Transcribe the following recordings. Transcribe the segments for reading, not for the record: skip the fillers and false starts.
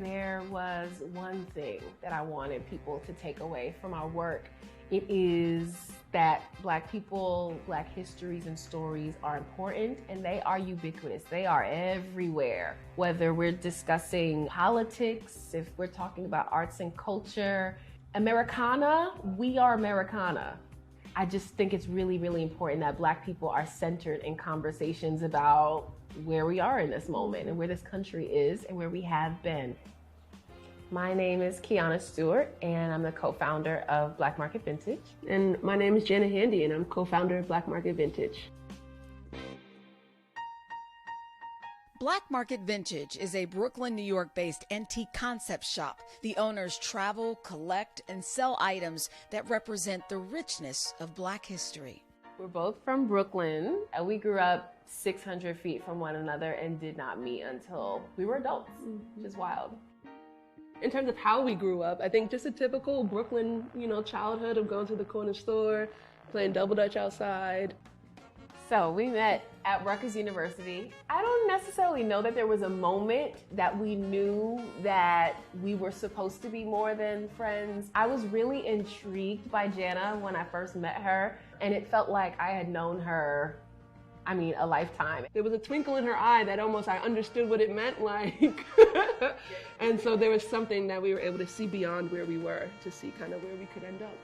there was one thing that I wanted people to take away from our work, it is that Black people, Black histories and stories are important, and they are ubiquitous. They are everywhere. Whether we're discussing politics, if we're talking about arts and culture, Americana, we are Americana. I just think it's really, really important that Black people are centered in conversations about where we are in this moment and where this country is and where we have been. My name is Kiana Stewart, and I'm the co-founder of Black Market Vintage. And my name is Jenna Handy, and I'm co-founder of Black Market Vintage. Black Market Vintage is a Brooklyn, New York-based antique concept shop. The owners travel, collect, and sell items that represent the richness of Black history. We're both from Brooklyn, and we grew up 600 feet from one another and did not meet until we were adults, which is wild. In terms of how we grew up, I think just a typical Brooklyn, childhood of going to the corner store, playing double dutch outside. So we met at Rutgers University. I don't necessarily know that there was a moment that we knew that we were supposed to be more than friends. I was really intrigued by Jana when I first met her, and it felt like I had known her, a lifetime. There was a twinkle in her eye that almost I understood what it meant, like. And so there was something that we were able to see beyond where we were, to see kind of where we could end up.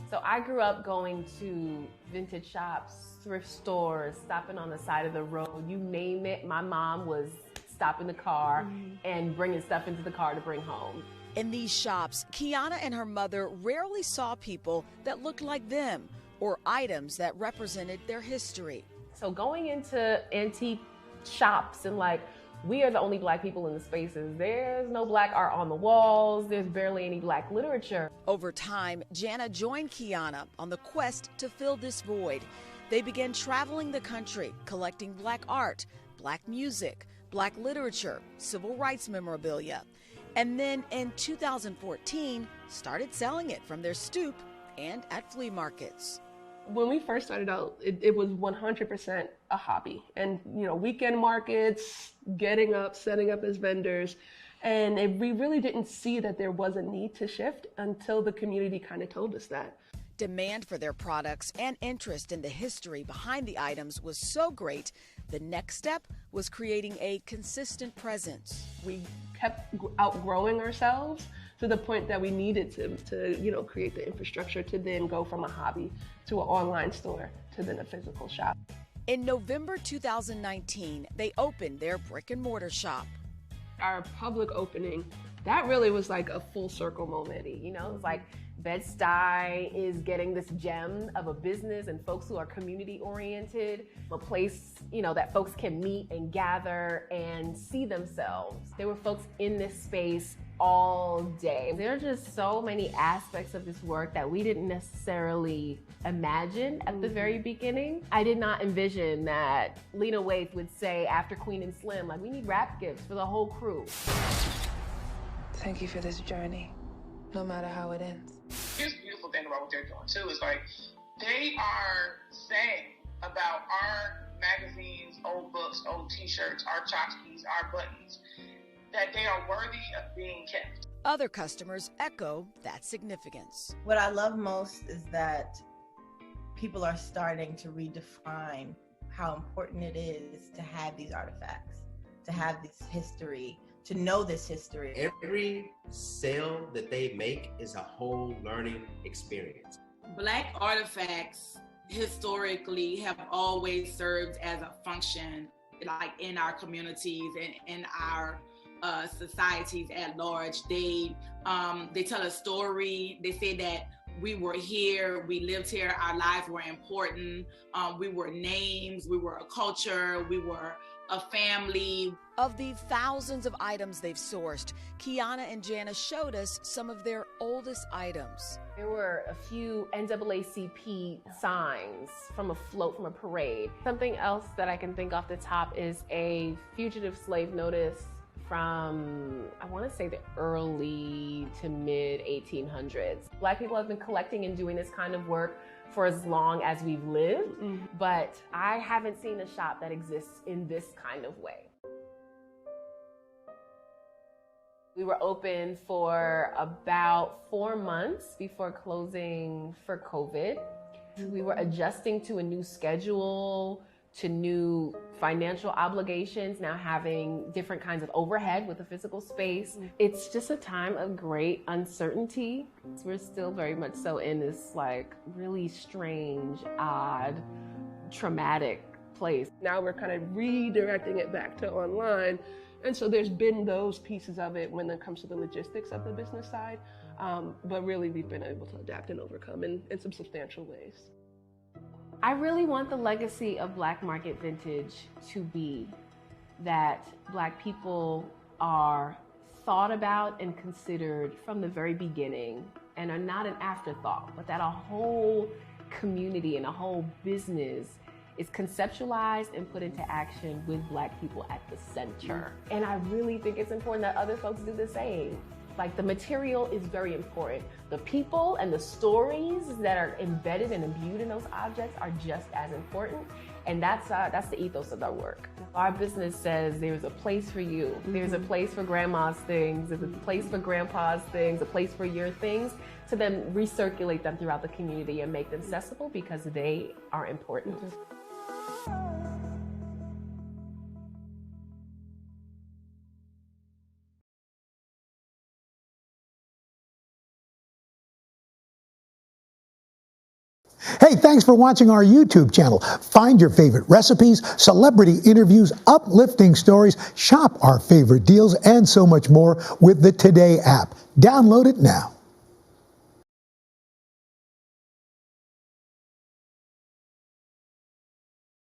So I grew up going to vintage shops, thrift stores, stopping on the side of the road, you name it. My mom was stopping the car and bringing stuff into the car to bring home. In these shops, Kiana and her mother rarely saw people that looked like them or items that represented their history. So going into antique shops and we are the only Black people in the spaces. There's no Black art on the walls. There's barely any Black literature. Over time, Jana joined Kiana on the quest to fill this void. They began traveling the country, collecting Black art, Black music, Black literature, civil rights memorabilia. And then in 2014, started selling it from their stoop and at flea markets. When we first started out, it was 100% a hobby. And, weekend markets, getting up, setting up as vendors. And we really didn't see that there was a need to shift until the community kind of told us that. Demand for their products and interest in the history behind the items was so great, the next step was creating a consistent presence. We kept outgrowing ourselves to the point that we needed to create the infrastructure to then go from a hobby to an online store to then a physical shop. In November 2019, they opened their brick and mortar shop. Our public opening, that really was like a full circle moment. It was like Bed-Stuy is getting this gem of a business and folks who are community oriented, a place, that folks can meet and gather and see themselves. There were folks in this space all day. There are just so many aspects of this work that we didn't necessarily imagine at the very beginning. I did not envision that Lena Waithe would say after Queen and Slim, we need wrap gifts for the whole crew. Thank you for this journey, no matter how it ends. Here's the beautiful thing about what they're doing too, is they are saying about our magazines, old books, old t-shirts, our tchotchkes, our buttons, that they are worthy of being kept. Other customers echo that significance. What I love most is that people are starting to redefine how important it is to have these artifacts, to have this history, to know this history. Every sale that they make is a whole learning experience. Black artifacts historically have always served as a function, in our communities and in our societies at large. They tell a story. They say that we were here, we lived here, our lives were important. We were names, we were a culture, we were a family. Of the thousands of items they've sourced, Kiana and Jana showed us some of their oldest items. There were a few NAACP signs from a float from a parade. Something else that I can think off the top is a fugitive slave notice from, I want to say, the early to mid 1800s. Black people have been collecting and doing this kind of work for as long as we've lived, but I haven't seen a shop that exists in this kind of way. We were open for about 4 months before closing for COVID. We were adjusting to a new schedule, to new financial obligations, now having different kinds of overhead with a physical space. It's just a time of great uncertainty. We're still very much so in this like really strange, odd, traumatic place. Now we're kind of redirecting it back to online. And so there's been those pieces of it when it comes to the logistics of the business side. But really we've been able to adapt and overcome in some substantial ways. I really want the legacy of Black Market Vintage to be that Black people are thought about and considered from the very beginning and are not an afterthought, but that a whole community and a whole business is conceptualized and put into action with Black people at the center. And I really think it's important that other folks do the same. Like, the material is very important. The people and the stories that are embedded and imbued in those objects are just as important. And that's the ethos of our work. Our business says there's a place for you. There's a place for grandma's things. There's a place for grandpa's things, a place for your things, to then recirculate them throughout the community and make them accessible because they are important. Hey, thanks for watching our YouTube channel. Find your favorite recipes, celebrity interviews, uplifting stories, shop our favorite deals, and so much more with the Today app. Download it now.